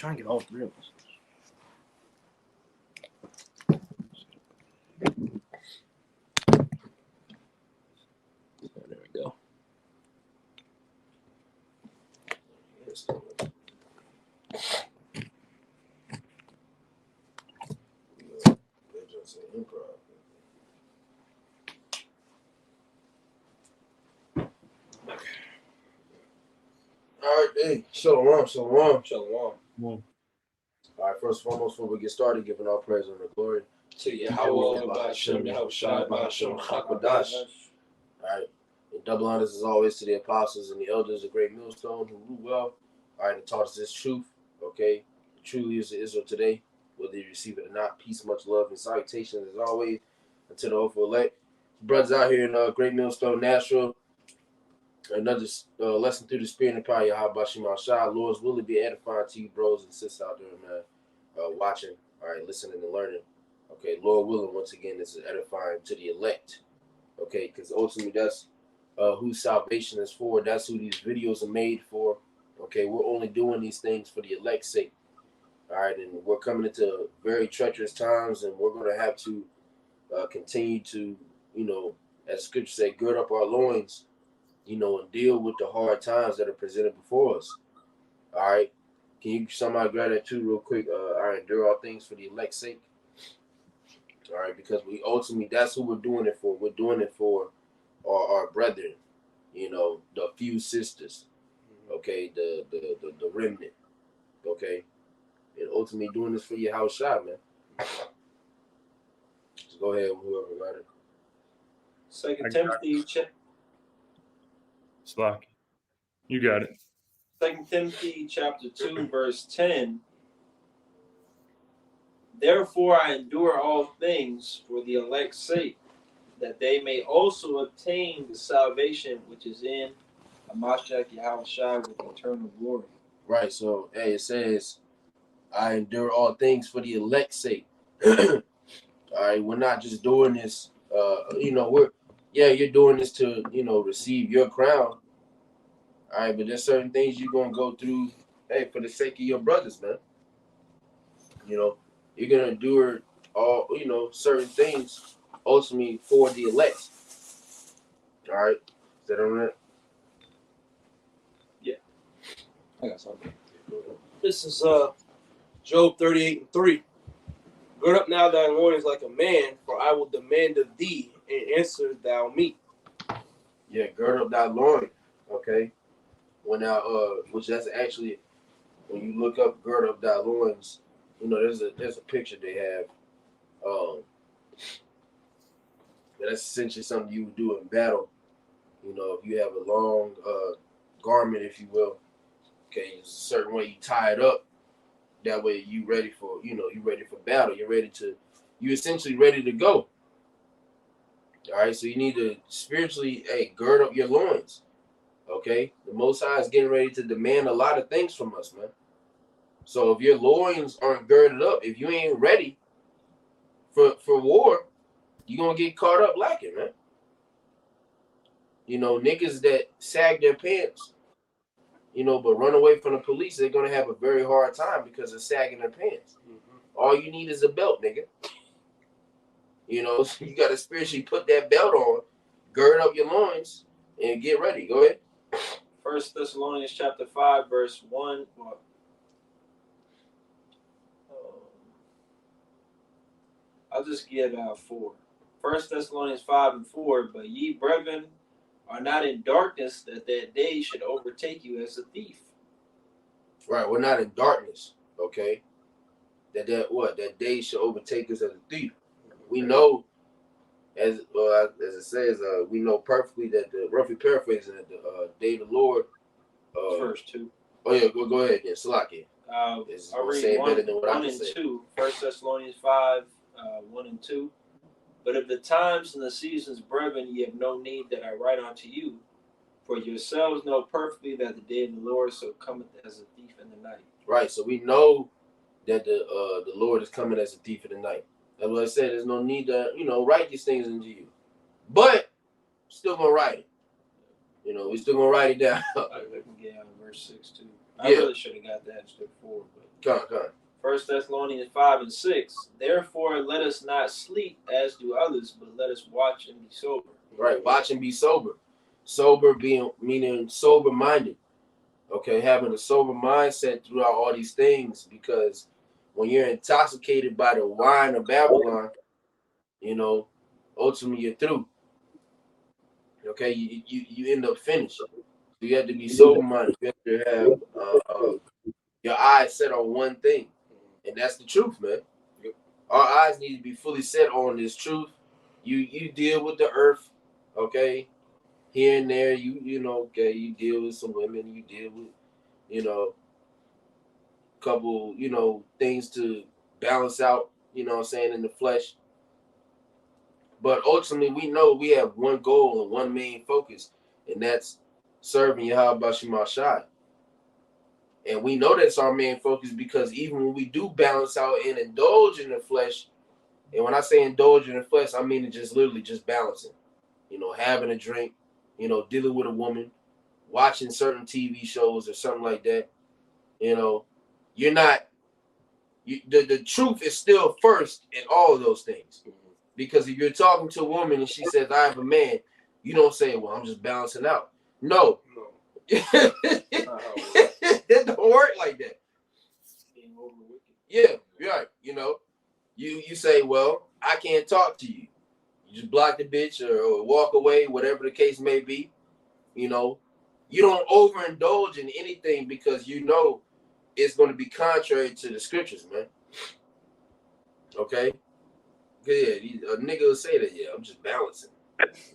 trying to get all three of us. There we go. All right, hey, shalom. Shalom. All right, first and foremost, before we get started, giving all praise and the glory to Yahweh, Bahashem, Yahushai, Bahashem, Hakwadash. All right, and double honors as always to the apostles and the elders of Great Millstone who rule well. All right, and taught us this truth. Okay, the true leaders of Israel today, whether you receive it or not. Peace, much love, and salutations as always unto the hopeful elect. Brothers out here in Great Millstone, Nashville. Another lesson through the spirit and power of Yahweh Shema Shah. Lord's will be edifying to you, bros and sisters out there, man. Watching, all right, listening and learning. Okay, Lord willing, once again, this is edifying to the elect. Okay, because ultimately that's who salvation is for. That's who these videos are made for. Okay, we're only doing these things for the elect's sake. All right, and we're coming into very treacherous times, and we're going to have to continue to, as Scripture say, gird up our loins, and deal with the hard times that are presented before us. All right. Can you somebody grab that too real quick? I endure all things for the elect's sake. All right, because we ultimately, that's who we're doing it for. We're doing it for our brethren, the few sisters, okay, the remnant, okay, and ultimately doing this for your house shot, man. So go ahead, whoever got it. 2 Timothy Slack. You got it. 2 Timothy chapter 2, verse 10. Therefore I endure all things for the elect's sake, that they may also obtain the salvation which is in Hamashiach Yahushua with eternal glory. Right, so hey, it says, I endure all things for the elect's sake. All right, we're not just doing this, you're doing this to, receive your crown. All right, but there's certain things you're going to go through, hey, for the sake of your brothers, man. You're going to endure all, certain things ultimately for the elect. All right, is that on that? Yeah. I got something. This is Job 38:3. Gird up now thy loins like a man, for I will demand of thee, and answer thou me. Yeah, gird up thy loin, okay? When which that's actually, when you look up gird up thy loins, there's a picture they have. That's essentially something you would do in battle. If you have a long garment, if you will, okay, there's a certain way you tie it up. That way you ready for, you ready for battle. You essentially ready to go. All right, so you need to spiritually, gird up your loins. Okay, the Most High is getting ready to demand a lot of things from us, man. So if your loins aren't girded up, if you ain't ready for war, you're gonna get caught up lacking, man. Niggas that sag their pants, but run away from the police, they're gonna have a very hard time because of sagging their pants. All you need is a belt, nigga. So you gotta spiritually put that belt on, gird up your loins, and get ready. Go ahead. 1 Thessalonians chapter 5, verse 1. I'll just get 4. 1 Thessalonians 5:4. But ye, brethren, are not in darkness, that day should overtake you as a thief. Right, we're not in darkness, okay? That day should overtake us as a thief. We know, as it says, we know perfectly that roughly paraphrasing that the day of the Lord. Verse 2. Oh yeah, go ahead, yeah, Salaki. I'll read 1 and 2. 1 Thessalonians 5, 1 and 2. But of the times and the seasons, brethren, ye have no need that I write unto you, for yourselves know perfectly that the day of the Lord so cometh as a thief in the night. Right, so we know that the Lord is coming as a thief in the night. That's what I said. There's no need to write these things into you, but still gonna write it. We still gonna write it down. I can get out of verse 6 too. I really should have got that instead of 4, but Come. 1 Thessalonians 5 and 6. Therefore, let us not sleep as do others, but let us watch and be sober. Right, watch and be sober. Sober meaning sober-minded. Okay, having a sober mindset throughout all these things, because when you're intoxicated by the wine of Babylon, ultimately you're through. Okay, you end up finished. So you have to be sober-minded. You have to have your eyes set on one thing, and that's the truth, man. Our eyes need to be fully set on this truth. You deal with the earth, okay? Here and there, you deal with some women, you deal with, couple, things to balance out, in the flesh. But ultimately, we know we have one goal and one main focus, and that's serving Yahweh Shai. And we know that's our main focus because even when we do balance out and indulge in the flesh, and when I say indulge in the flesh, I mean just literally just balancing, having a drink, dealing with a woman, watching certain TV shows or something like that. You're not, the truth is still first in all of those things. Because if you're talking to a woman and she says, I have a man, you don't say, well, I'm just balancing out. No. It don't work like that. Yeah, right. You say, well, I can't talk to you. You just block the bitch or walk away, whatever the case may be. You don't overindulge in anything because it's going to be contrary to the scriptures, man. Okay? Yeah, a nigga will say that, yeah, I'm just balancing.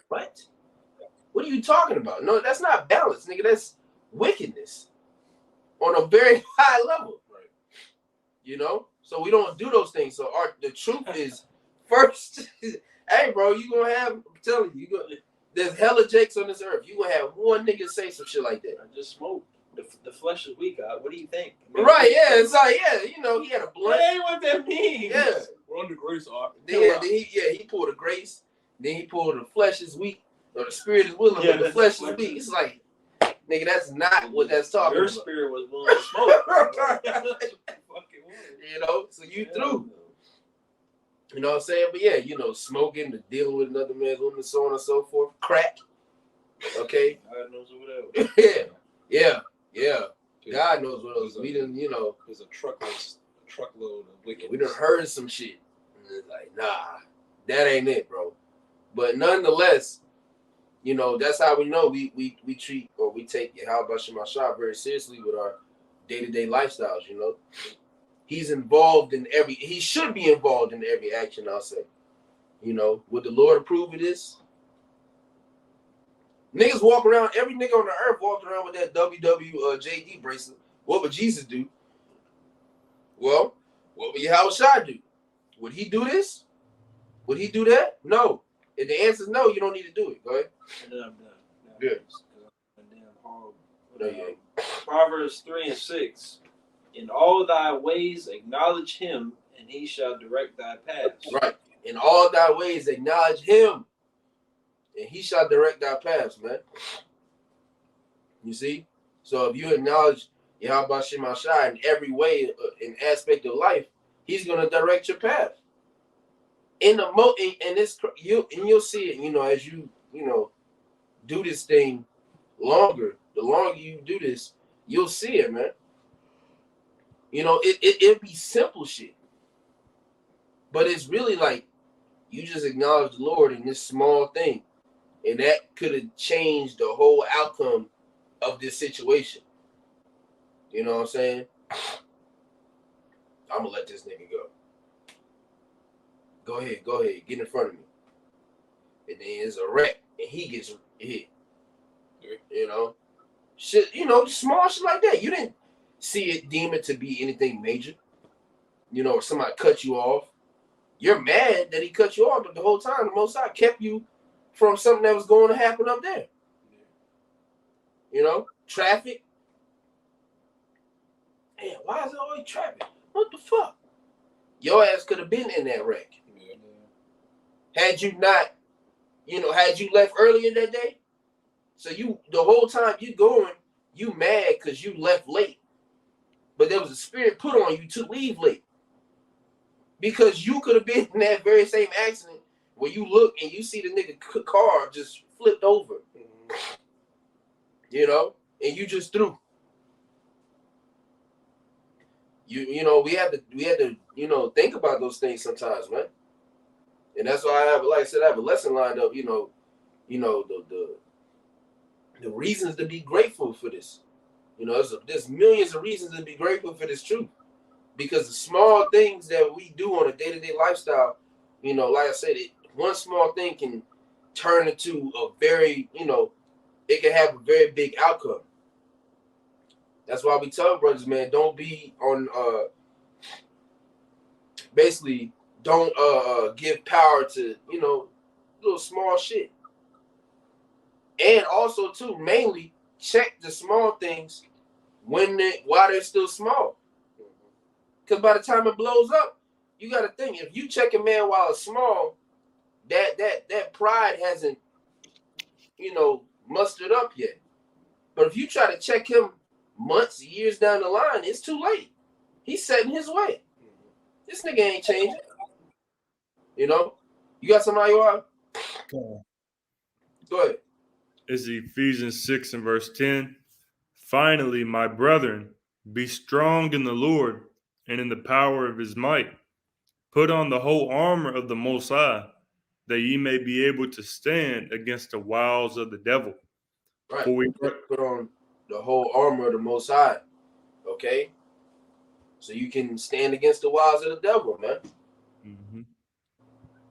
What? What are you talking about? No, that's not balance, nigga. That's wickedness on a very high level. Right. So we don't do those things. So the truth is first. Hey, bro, you gonna have, I'm telling you, there's hella jakes on this earth. You gonna have one nigga say some shit like that. I just smoked. The flesh is weak. What do you think? Right, yeah. It's like, yeah, he had a blunt. That ain't what that means. Yeah. We're on the grace arc. He pulled a grace. Then he pulled the flesh is weak, or the spirit is willing, but the flesh is weak. It's like, nigga, that's not what that's talking Your about. Your spirit was willing to smoke. So you through. You know what I'm saying? But yeah, smoking, dealing with another man's woman, so on and so forth. Crack. Okay? God knows what else. Yeah. God knows what else. We didn't, There's a truckload of wickedness. We done heard some shit. And it's like, nah, that ain't it, bro. But nonetheless, that's how we know we treat or we take Yahweh Shai very seriously with our day-to-day lifestyles, He's involved in he should be involved in every action, I'll say. Would the Lord approve of this? Niggas walk around, every nigga on the earth walks around with that WWJD bracelet. What would Jesus do? Well, what would Yahweh Shai do? Would he do this? Would he do that? No. If the answer is no, you don't need to do it. Go ahead. And then I'm done. Good. No, Proverbs 3 and 6. In all thy ways acknowledge him, and he shall direct thy paths. Right. In all thy ways acknowledge him, and he shall direct thy paths, man. You see? So if you acknowledge Yahweh Shai in every way, in aspect of life, he's going to direct your path. You'll see it, as you do this thing longer. The longer you do this, you'll see it, man. It'd be simple shit. But it's really like you just acknowledge the Lord in this small thing. And that could have changed the whole outcome of this situation. You know what I'm saying? I'm going to let this nigga go. Go ahead. Get in front of me. And then it's a wreck. And he gets hit. Shit, small shit like that. You didn't deem it to be anything major. Or somebody cut you off. You're mad that he cut you off, but the whole time the Most High kept you from something that was going to happen up there. Traffic. Man, why is it always traffic? What the fuck? Your ass could have been in that wreck. Had you not, had you left earlier that day. So the whole time you going, you mad because you left late. but there was a spirit put on you to leave late. Because you could have been in that very same accident where you look and you see the nigga car just flipped over. You know, and you just threw. You know, we had to, you know, think about those things sometimes, man. And that's why I have, like I said, I have a lesson lined up, you know, the reasons to be grateful for this. You know, there's millions of reasons to be grateful for this truth. Because the small things that we do on a day-to-day lifestyle, you know, like I said, one small thing can turn into a very, you know, it can have a very big outcome. That's why we tell brothers, man, don't be on, basically, don't give power to, you know, little small shit. And also, too, mainly, check the small things while they're still small. Because by the time it blows up, you got to think, if you check a man while it's small, that pride hasn't, you know, mustered up yet. But if you try to check him months, years down the line, it's too late. He's setting his way. This nigga ain't changing. You know? You got somebody you are? Go ahead. It's Ephesians 6 and verse 10. Finally, my brethren, be strong in the Lord and in the power of his might. Put on the whole armor of the Most High, that ye may be able to stand against the wiles of the devil. Right. Put on the whole armor of the Most High. Okay? So you can stand against the wiles of the devil, man. Mm-hmm.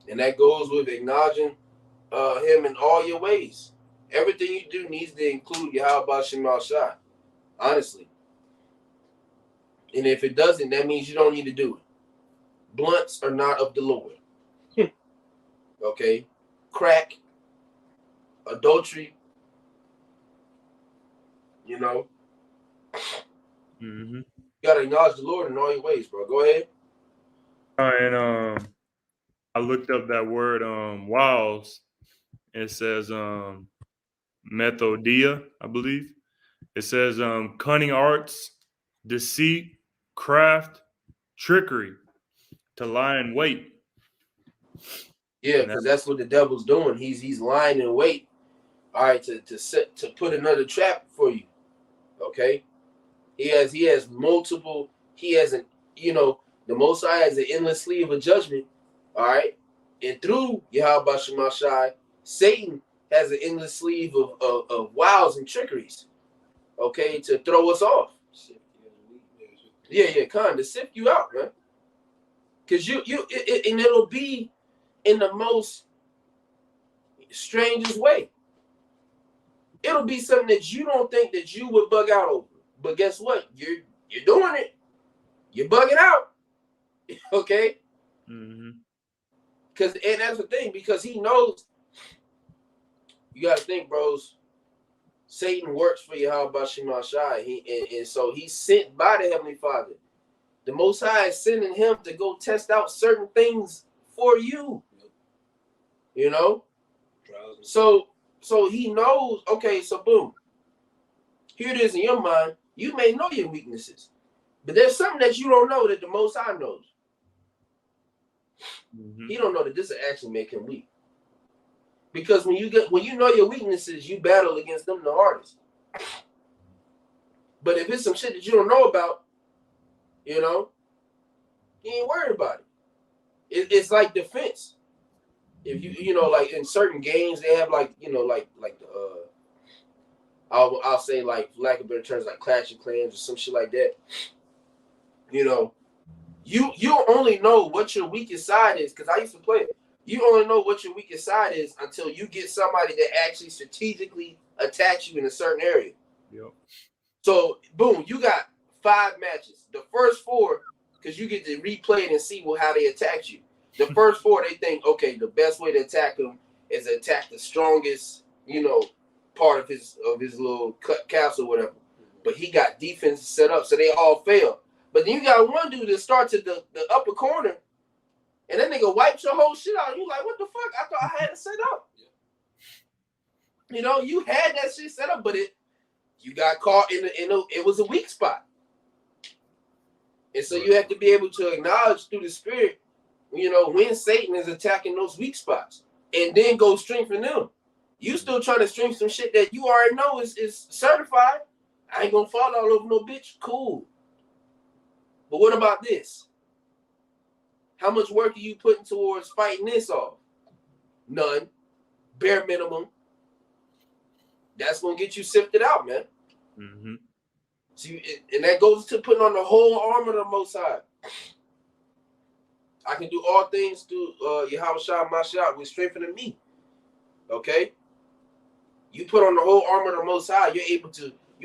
And that goes with acknowledging him in all your ways. Everything you do needs to include Yahweh Shem Shai. Honestly. And if it doesn't, that means you don't need to do it. Blunts are not of the Lord. Okay? Crack, adultery, you know. Mm-hmm. You gotta acknowledge the Lord in all your ways, bro. Go ahead. And I looked up that word wiles. It says methodia, I believe. It says cunning arts, deceit, craft, trickery, to lie in wait. Yeah, because that's what the devil's doing. He's lying in wait. All right, to put another trap for you. Okay? He has multiple, the Most High has an endless sleeve of judgment. All right. And through Yahweh Shem Shai, Satan has an endless sleeve of wiles and trickeries. Okay, to throw us off. Yeah, kind to sift you out, man. Cause and it'll be in the most strangest way. It'll be something that you don't think that you would bug out over. But guess what? You're doing it. You're bugging out. Okay? Mm-hmm. And that's the thing, because he knows, you gotta think, bros, Satan works for Yahweh Shem Shai. And so he's sent by the Heavenly Father. The Most High is sending him to go test out certain things for you. You know? So he knows, okay, so boom. Here it is in your mind. You may know your weaknesses. But there's something that you don't know that the Most High knows. Mm-hmm. He don't know that this will actually make him weak. Because when you know your weaknesses, you battle against them the hardest. But if it's some shit that you don't know about, you know, you ain't worried about it. It's like defense. If you know, like in certain games, they have like, you know, like the I'll say, like, for lack of better terms, like Clash of Clans or some shit like that. You know, you only know what your weakest side is, because I used to play it. You only know what your weakest side is until you get somebody that actually strategically attacks you in a certain area. Yep. So, boom, you got 5 matches. The first 4, because you get to replay it and see how they attack you. The first 4, they think, okay, the best way to attack them is to attack the strongest, you know, part of his little castle or whatever. But he got defense set up, so they all fail. But then you got one dude that starts at the upper corner, and that nigga wipes your whole shit out. You like, what the fuck? I thought I had it set up. You know, you had that shit set up, but you got caught in it was a weak spot. And so you have to be able to acknowledge through the Spirit, when Satan is attacking those weak spots, and then go strengthen them. You still trying to strengthen some shit that you already know is certified. I ain't gonna fall all over no bitch. Cool. But what about this? How much work are you putting towards fighting this off? None. Bare minimum. That's gonna get you sifted out, man. Mm-hmm. See, and that goes to putting on the whole armor of the Most High. I can do all things through Yahweh Shah Mashiach with strengthening me. Okay? You put on the whole armor of the Most High, you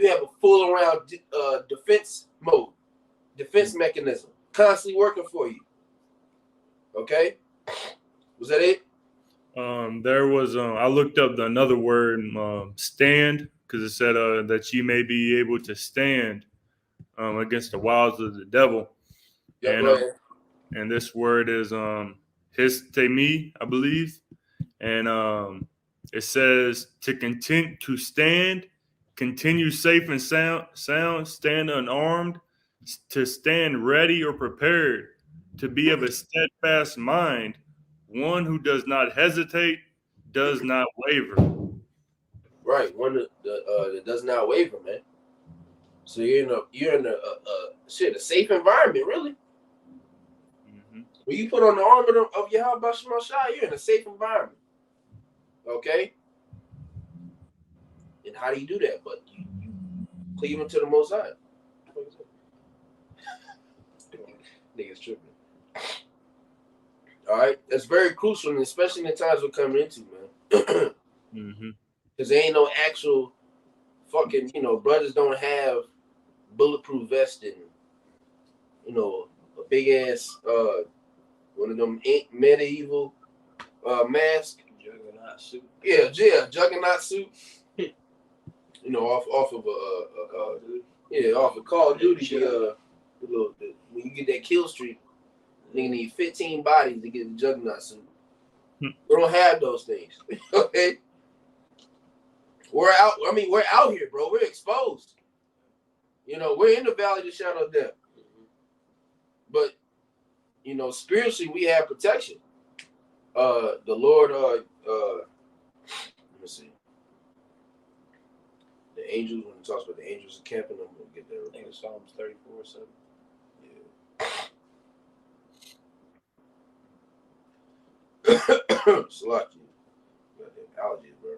have a full around defense mode, defense mechanism, constantly working for you. Okay? Was that it? There was I looked up another word, stand, because it said that you may be able to stand against the wiles of the devil. Yeah, go ahead. And this word is histemi, I believe, and it says to stand, continue safe and sound, stand unarmed, to stand ready or prepared, to be of a steadfast mind, one who does not hesitate, does not waver. Right, one that does not waver, man. So you're in a safe environment, really. Mm-hmm. When you put on the armor of Yahweh Shema Shai, you're in a safe environment. Okay? And how do you do that? But you cleave into the Most High. Niggas tripping. All right? That's very crucial, and especially in the times we're coming into, man. Mm-hmm. Because there ain't no actual fucking, brothers don't have bulletproof vest and, a big ass, one of them medieval mask. Juggernaut suit. Yeah, juggernaut suit. Off of off of Call of Duty. When you get that kill streak, you need 15 bodies to get the juggernaut suit. We don't have those things. Okay. We're out here, bro. We're exposed. We're in the valley of the shadow of death. But, spiritually, we have protection. The Lord, let me see. The angels, when it talks about the angels camping, I'm going to get there. I think it's Psalms 34:7. Yeah. Salaki. Goddamn allergies, bro.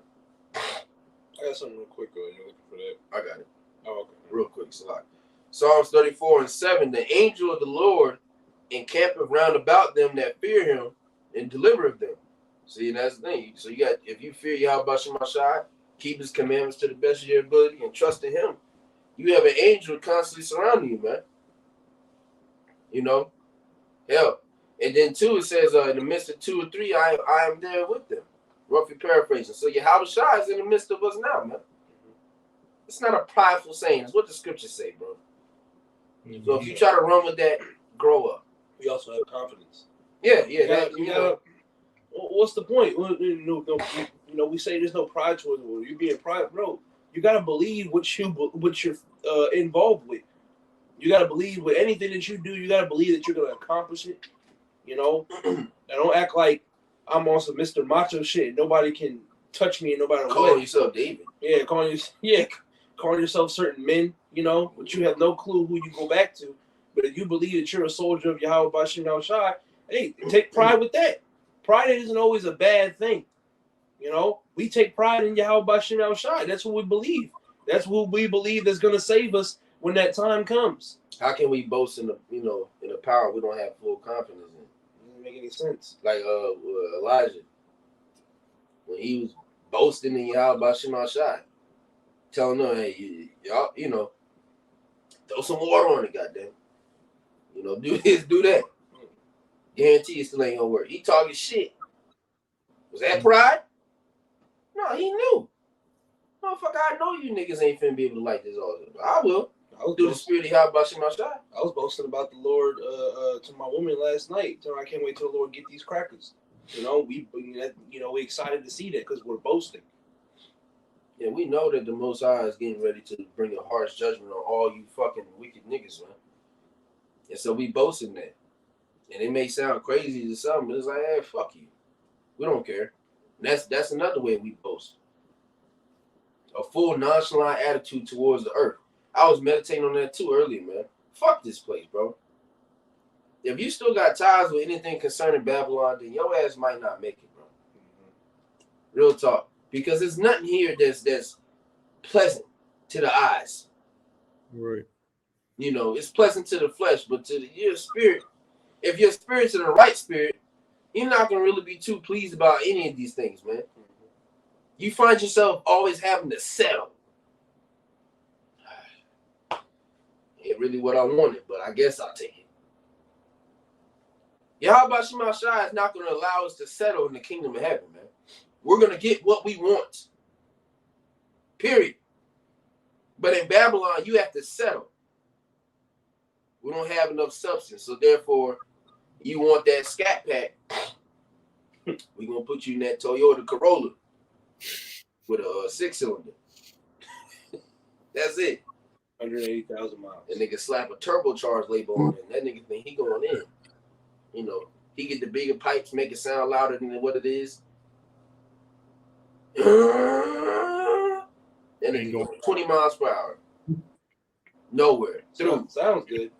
I got something real quick. You're looking for that. I got it. Oh, okay. Real quick, Salaki. Psalms 34:7. The angel of the Lord encampeth round about them that fear him and delivereth them. See, and that's the thing. So you got, if you fear Yahweh Shema Shai, keep his commandments to the best of your ability and trust in him, you have an angel constantly surrounding you, man. Hell. And then 2, it says, in the midst of 2 or 3, I am there with them. Roughly paraphrasing. So Yahweh Shai is in the midst of us now, man. It's not a prideful saying. It's what the scriptures say, bro. Mm-hmm. So if you try to run with that, grow up. We also have confidence. Yeah. What's the point? We say there's no pride towards it. You being pride, bro. You gotta believe what you're involved with. You gotta believe with anything that you do. You gotta believe that you're gonna accomplish it. And don't act like I'm on some Mr. Macho shit. Nobody can touch me, and nobody calling yourself David. Yeah, calling yourself certain men. But you have no clue who you go back to. But if you believe that you're a soldier of Yahweh Bashim Shai, hey, take pride with that. Pride isn't always a bad thing. We take pride in Yahweh Bashim Shai. That's what we believe. That's what we believe that's going to save us when that time comes. How can we boast in the power we don't have full confidence in? It doesn't make any sense. Like Elijah, when he was boasting in Yahweh Bashim Shai, telling them, hey, y'all, throw some water on it, goddamn. Do this, do that. Guarantee it still ain't gonna work. He talking shit. Was that pride? No, he knew. Motherfucker, I know you niggas ain't finna be able to like this all the time. I will. Do the spirit of Yahweh Bashim Shai. I was boasting about the Lord to my woman last night. I can't wait till the Lord get these crackers. We excited to see that because we're boasting. Yeah, we know that the Most High is getting ready to bring a harsh judgment on all you fucking wicked niggas, man. And so we boast in that. And it may sound crazy to some, but it's like, hey, fuck you. We don't care. And that's another way we boast. A full nonchalant attitude towards the earth. I was meditating on that too earlier, man. Fuck this place, bro. If you still got ties with anything concerning Babylon, then your ass might not make it, bro. Real talk. Because there's nothing here that's pleasant to the eyes. Right. You know, it's pleasant to the flesh, but to your spirit, if your spirit's in the right spirit, you're not going to really be too pleased about any of these things, man. You find yourself always having to settle. Ain't really what I wanted, but I guess I'll take it. Yahweh Shema Shai is not going to allow us to settle in the kingdom of heaven, man. We're going to get what we want. Period. But in Babylon, you have to settle. We don't have enough substance, so therefore, you want that scat pack. We're going to put you in that Toyota Corolla with a 6-cylinder. That's it. 180,000 miles. And nigga slap a turbocharged label on it. And that nigga think he going in. You know, he get the bigger pipes, make it sound louder than what it is. And nigga going 20 miles per hour. Nowhere. Sounds good,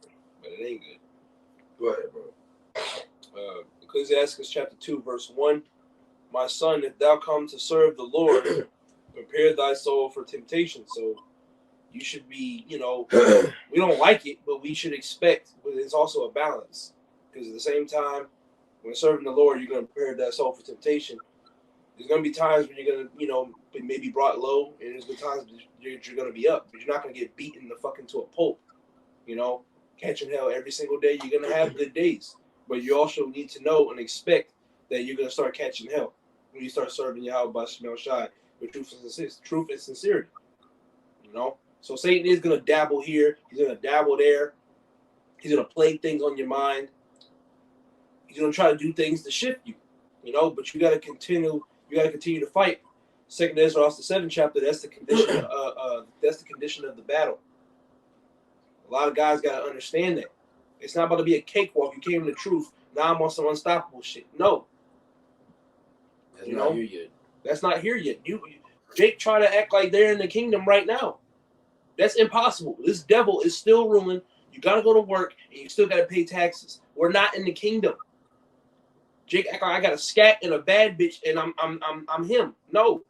but it ain't good. Go ahead, bro. Ecclesiastes chapter 2, verse 1. My son, if thou come to serve the Lord, prepare thy soul for temptation. So you should be, you know, we don't like it, but we should expect, but it's also a balance. Because at the same time, when serving the Lord, you're going to prepare that soul for temptation. There's going to be times when you're going to, you know, maybe brought low, and there's going to be times you're going to be up, but you're not going to get beaten the fuck into a pulp, you know, catching hell every single day. You're going to have good days, but you also need to know and expect that you're going to start catching hell when you start serving Yahweh Shema Shai with truth and sincerity, you know. So Satan is going to dabble here. He's going to dabble there. He's going to play things on your mind. He's going to try to do things to shift you, you know, but you got to continue. You got to continue to fight. 2 Ezra, the 7th chapter. That's the condition. That's the condition of the battle. A lot of guys got to understand that it's not about to be a cakewalk. You came to the truth. Now I'm on some unstoppable shit. No, That's not here yet. That's not here yet. Jake try to act like they're in the kingdom right now. That's impossible. This devil is still ruling. You got to go to work and you still got to pay taxes. We're not in the kingdom. Jake act like I got a scat and a bad bitch and I'm him. No,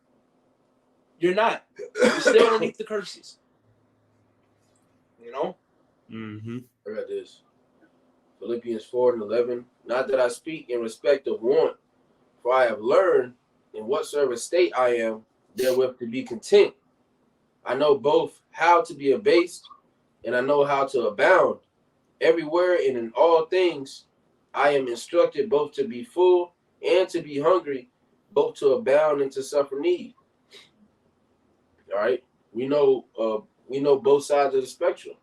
you're not. You're still underneath the curses. You know? Mm-hmm. I got this. Philippians 4:11. Not that I speak in respect of want, for I have learned in whatsoever state I am, therewith to be content. I know both how to be abased, and I know how to abound. Everywhere and in all things, I am instructed both to be full and to be hungry, both to abound and to suffer need. All right, we know both sides of the spectrum.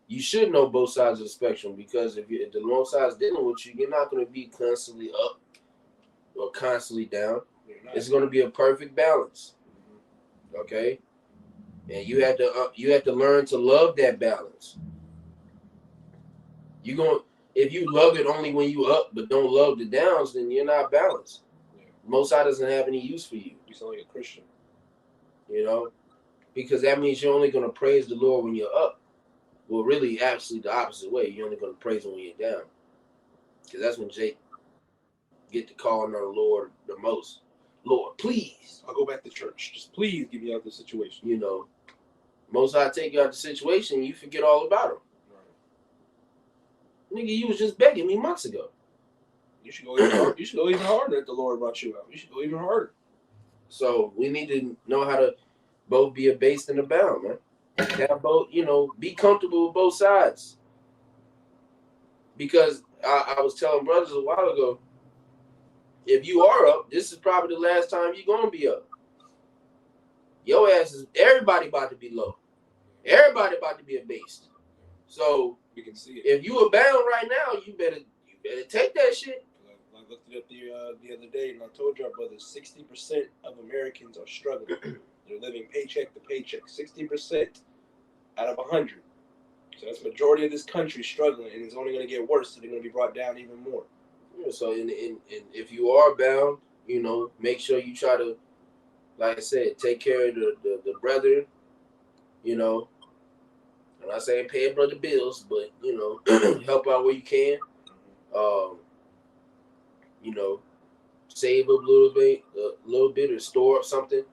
You should know both sides of the spectrum, because if the wrong side's dealing with you, you're not going to be constantly up or constantly down. It's going to be a perfect balance. Okay, and you have to learn to love that balance. If you love it only when you up, but don't love the downs, then you're not balanced. Yeah. Most side doesn't have any use for you. You sound like a Christian. You know, because that means you're only going to praise the Lord when you're up. Well, really, actually, the opposite way. You're only going to praise him when you're down, because that's when Jake get to calling on the Lord the most. Lord, please. I'll go back to church. Just please get me out of the situation. You know, most I take you out of the situation, you forget all about him. Right. Nigga, you was just begging me months ago. You should go even harder. You should go even harder if the Lord brought you out. You should go even harder. So we need to know how to both be abased and abound, man. Have both, you know, be comfortable with both sides. Because I was telling brothers a while ago, if you are up, this is probably the last time you're going to be up. Your ass is, everybody about to be low. Everybody about to be abased. So we can see it. If you abound right now, you better take that shit. I looked it up the other day, and I told y'all, brothers, 60% of Americans are struggling. They're living paycheck to paycheck. 60% out of 100. So that's the majority of this country struggling, and it's only going to get worse. So they're going to be brought down even more. Yeah, so if you are bound, make sure you try to, like I said, take care of the brethren. I'm not saying pay brother bills, but help out where you can. Save a little bit, or store up something.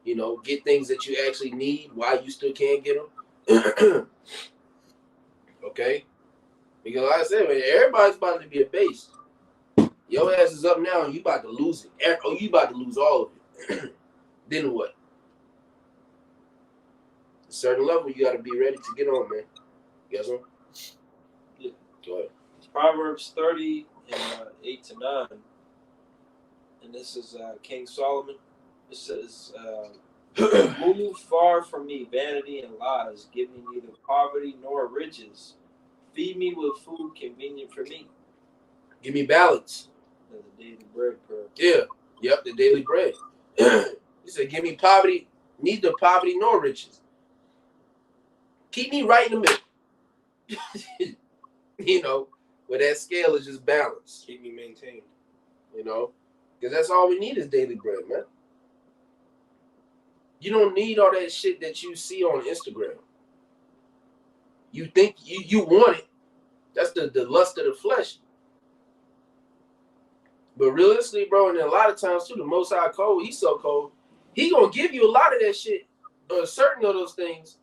Get things that you actually need while you still can't get them. Okay, because like I said, man, everybody's about to be a base. Your ass is up now, and you about to lose it. Oh, you about to lose all of it. Then what? A certain level, you got to be ready to get on, man. Guess what? Yeah. Go ahead. It's Proverbs 30 and 8 to 9. And this is King Solomon. It says, move far from me vanity and lies. Give me neither poverty nor riches. Feed me with food convenient for me. Give me balance. The daily bread per. Yeah. Yep, the daily bread. He said, give me poverty, neither poverty nor riches. Keep me right in the middle. Where that scale is just balanced. Keep me maintained. Because that's all we need is daily bread, man. You don't need all that shit that you see on Instagram. You think you want it. That's the lust of the flesh. But realistically, bro, and a lot of times too, the Most High cold, he's so cold, he gonna give you a lot of that shit, or certain of those things,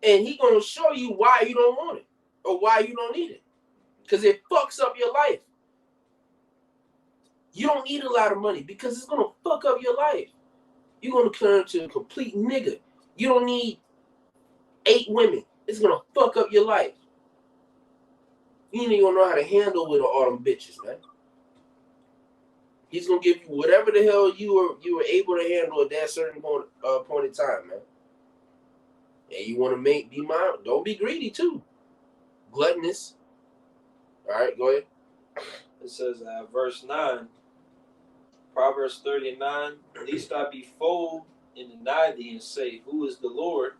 and he gonna show you why you don't want it, or why you don't need it. Because it fucks up your life. You don't need a lot of money because it's gonna fuck up your life. You're gonna turn into a complete nigga. You don't need 8 women. It's gonna fuck up your life. You ain't even gonna know how to handle with all them bitches, man. He's gonna give you whatever the hell you were able to handle at that certain point in time, man. And you want to be mindful. Don't be greedy too. Gluttonous. All right, go ahead. It says, verse 9, Proverbs 39, least I be full and deny thee and say, who is the Lord?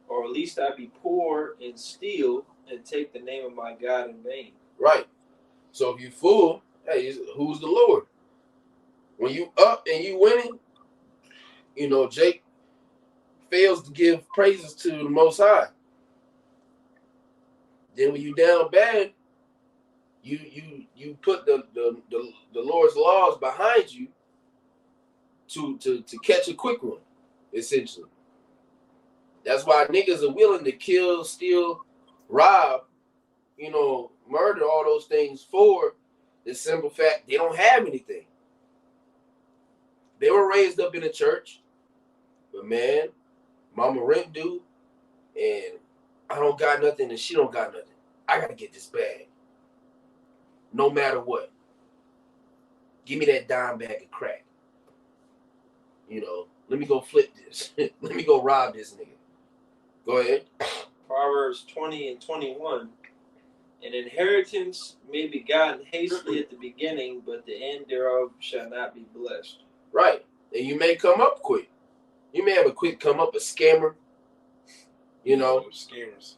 Or at least I be poor and steal and take the name of my God in vain. Right. So if you fool, hey, who's the Lord? When you up and you winning, Jake fails to give praises to the Most High. Then when you down bad, you put the Lord's laws behind you to catch a quick one, essentially. That's why niggas are willing to kill, steal, rob, murder, all those things for the simple fact they don't have anything. They were raised up in the church, but man, mama rent due, and I don't got nothing, and she don't got nothing. I gotta get this bag, no matter what. Give me that dime bag of crack. Let me go flip this. Let me go rob this nigga. Go ahead. Proverbs 20 and 21. An inheritance may be gotten hastily at the beginning, but the end thereof shall not be blessed. Right. And you may come up quick. You may have a quick come up, a scammer. Scammers.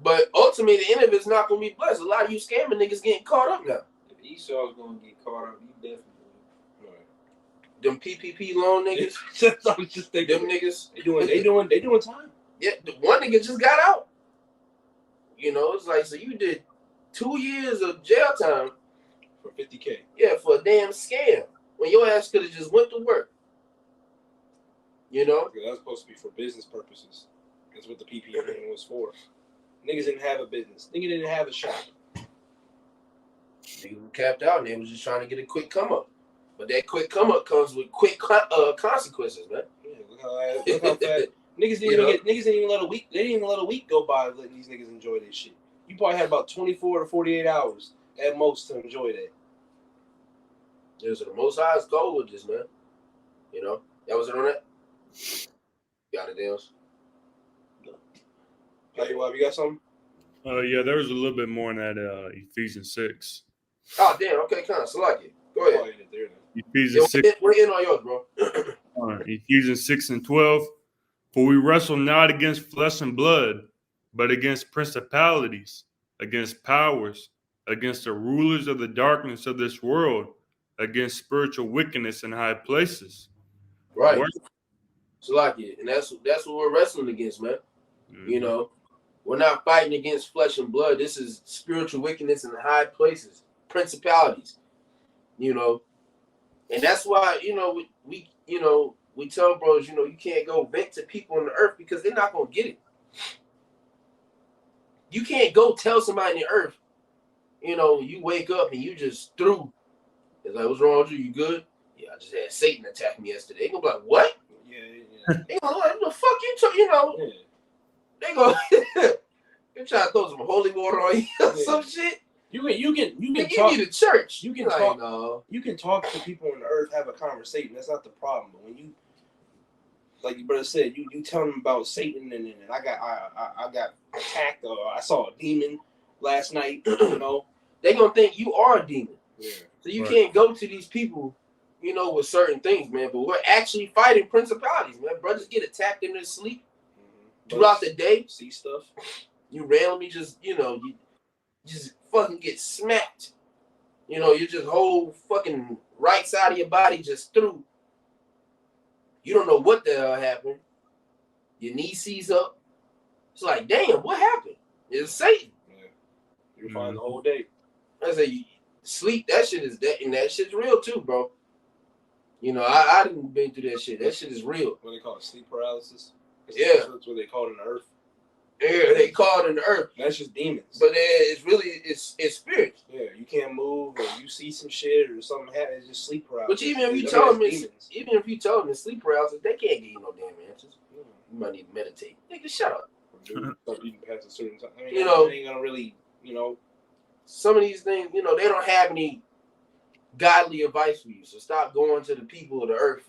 But ultimately, the end of it's not going to be blessed. A lot of you scamming niggas getting caught up now. If Esau's going to get caught up, you definitely will. Them PPP loan niggas. I was just thinking. Them niggas. They doing time. Yeah, the one nigga just got out. It's like, so you did 2 years of jail time. For $50K. Yeah, for a damn scam. When your ass could have just went to work. That was supposed to be for business purposes. That's what the PPP was for. Niggas didn't have a business. Niggas didn't have a shop. Niggas were capped out and they was just trying to get a quick come up. But that quick come up comes with quick consequences, man. Yeah, look how fast. Niggas didn't even let a week. They didn't even let a week go by letting these niggas enjoy this shit. You probably had about 24 to 48 hours at most to enjoy that. Yeah, so the Most High's goal with this, man. That was it on that. Got it, Dales. You got something? Yeah, there was a little bit more in that Ephesians 6. Oh, damn. Okay, kind of. So like it. Go ahead. Ephesians 6. We're in on yours, bro. Ephesians 6 and 12. For we wrestle not against flesh and blood, but against principalities, against powers, against the rulers of the darkness of this world, against spiritual wickedness in high places. Right. Where- So like it, and that's what we're wrestling against, man. Mhm. You know, we're not fighting against flesh and blood. This is spiritual wickedness in high places, principalities. You know, and that's why we tell bros, you can't go vent to people on the earth because they're not gonna get it. You can't go tell somebody in the earth, you wake up and you just through. It's like, what's wrong with you? You good? Yeah, I just had Satan attack me yesterday. They gonna be like, what? Yeah. They gonna like, what the fuck you talking? Yeah. They go, they try to throw some holy water on you or some shit. You can They talk. give you the church. You can like, talk. no. You can talk to people on the earth, have a conversation. That's not the problem. But when you, like your brother said, you tell them about Satan and I got attacked or I saw a demon last night. They gonna think you are a demon. Yeah. So you Right. can't go to these people, with certain things, man. But we're actually fighting principalities, man. Brothers get attacked in their sleep throughout the day. See stuff. You randomly just, you just fucking get smacked. You just whole fucking right side of your body just through. You don't know what the hell happened. Your knee sees up. It's like, damn, what happened? It's Satan. Yeah. You find the whole day. I say, sleep, that shit is that, and that shit's real too, bro. I didn't been through that shit. That shit is real. What they call it, sleep paralysis. Yeah. That's what they call it in the earth. Yeah, they call it in the earth. That's just demons. But it's really it's spirits. Yeah, you can't move, or you see some shit, or something happen. It's just sleep paralysis. But even if you That's tell them demons. it's sleep paralysis, they can't give you no damn answers. You might need to meditate. Nigga, shut up. Start eating past a certain time. I mean, it ain't gonna really, Some of these things, they don't have any godly advice for you. So stop going to the people of the earth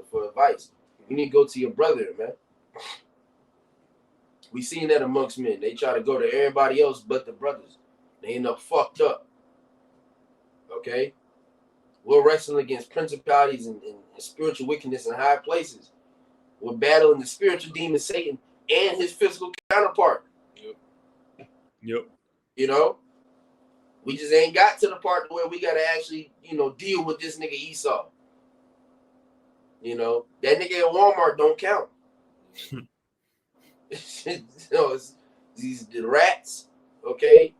for advice. You need to go to your brother, man. We seen that amongst men. They try to go to everybody else but the brothers. They end up fucked up. Okay? We're wrestling against principalities and spiritual wickedness in high places. We're battling the spiritual demon Satan and his physical counterpart. Yep. We just ain't got to the part where we gotta actually, deal with this nigga Esau. That nigga at Walmart don't count. It's the rats, okay?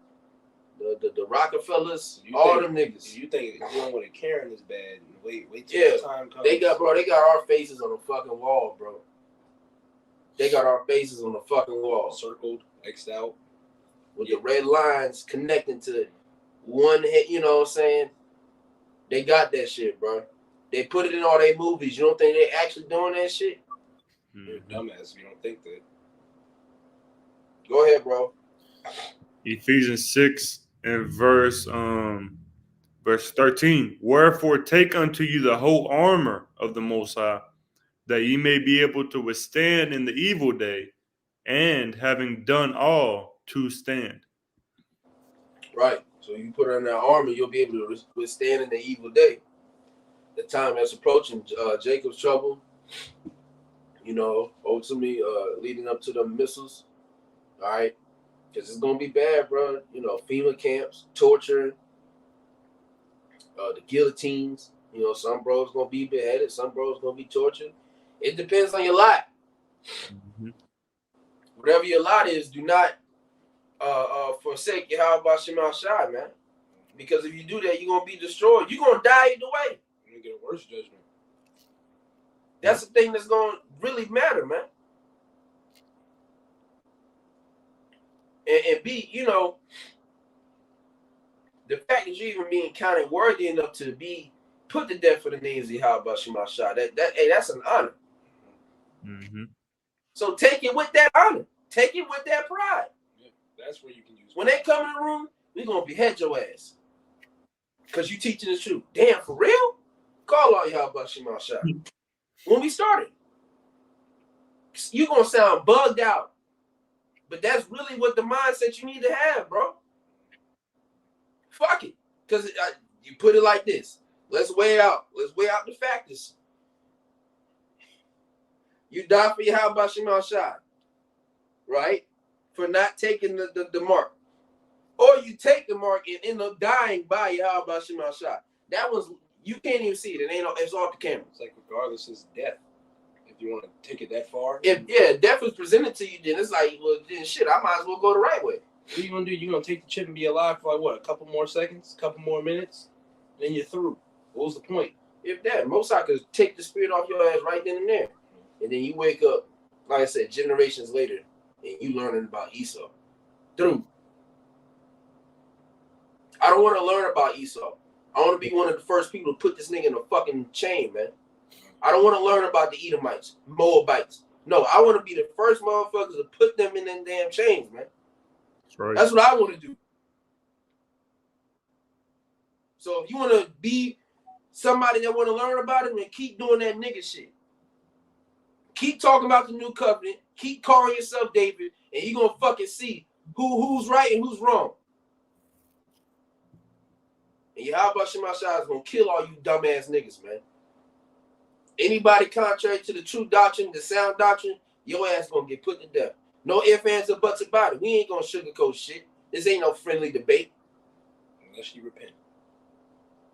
The Rockefellers, all them niggas. You think dealing with a Karen is bad? Wait till Yeah, the time comes. They got our faces on the fucking wall, bro. They got our faces on the fucking wall. Circled, X'd out. With the red lines connecting to one head, you know what I'm saying? They got that shit, bro. They put it in all their movies. You don't think they actually doing that shit? You're a dumbass if you don't think that. Go ahead, bro. Ephesians 6 and verse 13. Wherefore take unto you the whole armor of the Most High, that ye may be able to withstand in the evil day, and having done all, to stand. Right. So you put on that armor, you'll be able to withstand in the evil day. The time that's approaching, Jacob's trouble, ultimately leading up to the missiles. All right. Because it's going to be bad, bro. FEMA camps, torture, the guillotines. Some bros going to be beheaded. Some bros going to be tortured. It depends on your lot. Mm-hmm. Whatever your lot is, do not forsake Yahweh Shema Shai, man. Because if you do that, you're going to be destroyed. You're going to die either way. You're going to get a worse judgment. That's the thing that's going to really matter, man. And be, the fact that you're even being counted worthy enough to be put to death for the names of Yahweh Shema Shai, that's an honor. Mm-hmm. So take it with that honor. Take it with that pride. Yeah, that's where you can use. When they come in the room, we're going to behead your ass. Because you teaching the truth. Damn, for real? Call out Yahweh Shema Shai. When we started, you're going to sound bugged out. But that's really what the mindset you need to have, bro. Fuck it. Because you put it like this. Let's weigh out the factors. You die for Yahweh Shema Shai, right? for not taking the mark. Or you take the mark and end up dying by Yahweh Hashem Shai. That was, you can't even see it. It's off the camera. It's like regardless, it's death. If you want to take it that far. If death was presented to you, then it's like, well, then shit, I might as well go the right way. What are you going to do? You're going to take the chip and be alive for like, what, a couple more seconds? A couple more minutes? Then you're through. What was the point? If that, most I could take the spirit off your ass right then and there. And then you wake up, like I said, generations later, and you learning about Esau. Through. I don't want to learn about Esau. I want to be one of the first people to put this nigga in a fucking chain, man. I don't want to learn about the Edomites, Moabites. No, I want to be the first motherfuckers to put them in them damn chains, man. That's right. That's what I want to do. So if you want to be somebody that want to learn about it, then keep doing that nigga shit. Keep talking about the new covenant. Keep calling yourself David, and you're gonna fucking see who's right and who's wrong. And Yahweh Shema Shai is gonna kill all you dumbass niggas, man. Anybody contrary to the true doctrine, the sound doctrine, your ass gonna get put to death. No ifs, ands, or buts about it. We ain't gonna sugarcoat shit. This ain't no friendly debate. Unless you repent.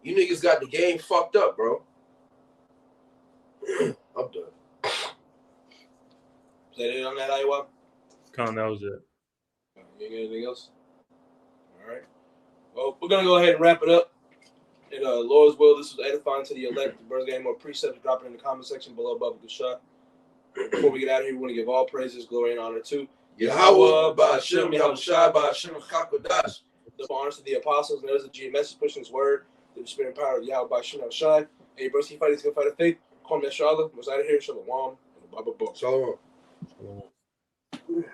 You niggas got the game fucked up, bro. I'm done. Is that it on that, Iowa? Con, that was it. You got anything else? All right. Well, we're going to go ahead and wrap it up. And Lord's will, this was edifying to the elect. The birds got more precepts, drop it in the comment section below above the shot. Before we get out of here, we want to give all praises, glory, and honor to Yahweh Ba'Shem, Yahweh Shai Ba'Shem Chakodash. Double honors to the apostles and others of G message pushing his word through the spirit and power of Yahweh Ba'Shem Yahweh Shai. Hey, bro, see fighters gonna fight of faith. Call me Charlotte. Was out of here. Shalom. And Baba Bo. Shalom. Shalom.